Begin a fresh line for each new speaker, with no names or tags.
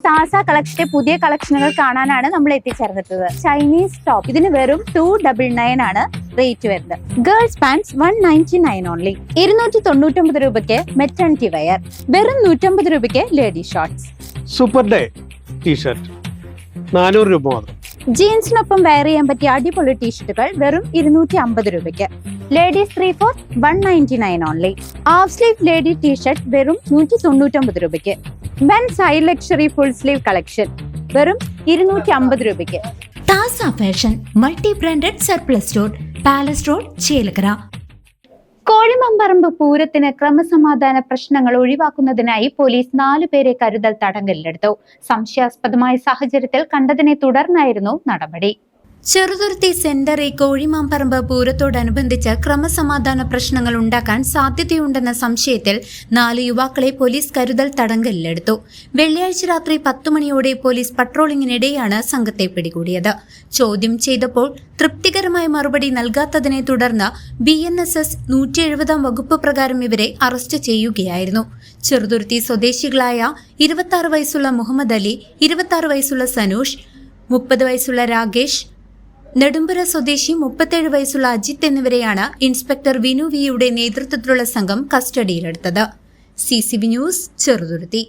താസ കളക്ഷന്റെ പുതിയ കളക്ഷനുകൾ കാണാനാണ് നമ്മൾ എത്തിച്ചേർന്നിട്ടുള്ളത്. ചൈനീസ് ടോപ്പ് ഇതിന് വെറും 299 ആണ് റേറ്റ് വരുന്നത്. Girls pants 199 only. 299 രൂപയ്ക്ക് മെറ്റേണിറ്റി വെയർ, വെറും 150 രൂപയ്ക്ക് lady shorts.
Super day T-shirt 400 രൂപ മാത്രം.
ജീൻസിനൊപ്പം വെയർ ചെയ്യാൻ പറ്റിയ അടിപൊളി ടീഷർട്ടുകൾ വെറും 250 രൂപയ്ക്ക്. Ladies 3/4 199 only. Half sleeve lady t shirt വെറും 199 രൂപയ്ക്ക്. Men's high luxury full sleeve collection വെറും 250 രൂപയ്ക്ക്.
താസ fashion multi branded surplus store, palace road, Chelakkara.
Kozhimamparambu പൂരത്തിന് ക്രമസമാധാന പ്രശ്നങ്ങൾ ഒഴിവാക്കുന്നതിനായി പോലീസ് 4 പേരെ കരുതൽ തടങ്കലിലെടുത്തു. സംശയാസ്പദമായ സാഹചര്യത്തിൽ കണ്ടതിനെ തുടർന്നായിരുന്നു നടപടി.
ചെറുതുരുത്തി സെന്ററിൽ കോഴിമാമ്പറമ്പ് പൂരത്തോടനുബന്ധിച്ച് ക്രമസമാധാന പ്രശ്നങ്ങൾ ഉണ്ടാക്കാൻ സാധ്യതയുണ്ടെന്ന സംശയത്തിൽ 4 യുവാക്കളെ പോലീസ് കരുതൽ തടങ്കലിലെടുത്തു. വെള്ളിയാഴ്ച രാത്രി 10 മണിയോടെ പോലീസ് പട്രോളിംഗിനിടെയാണ് സംഘത്തെ പിടികൂടിയത്. ചോദ്യം ചെയ്തപ്പോൾ തൃപ്തികരമായ മറുപടി നൽകാത്തതിനെ തുടർന്ന് BNSS 170 വകുപ്പ് പ്രകാരം ഇവരെ അറസ്റ്റ് ചെയ്യുകയായിരുന്നു. ചെറുതുരുത്തി സ്വദേശികളായ 26 വയസ്സുള്ള മുഹമ്മദ് അലി, 26 വയസ്സുള്ള സനൂഷ്, 30 വയസ്സുള്ള രാകേഷ്, നെടുമ്പുര സ്വദേശി 37 വയസ്സുള്ള അജിത്ത് എന്നിവരെയാണ് ഇൻസ്പെക്ടർ വിനു വിയുടെ നേതൃത്വത്തിലുള്ള സംഘം കസ്റ്റഡിയിലെടുത്തത്. CCV news, Cheruthuruthy.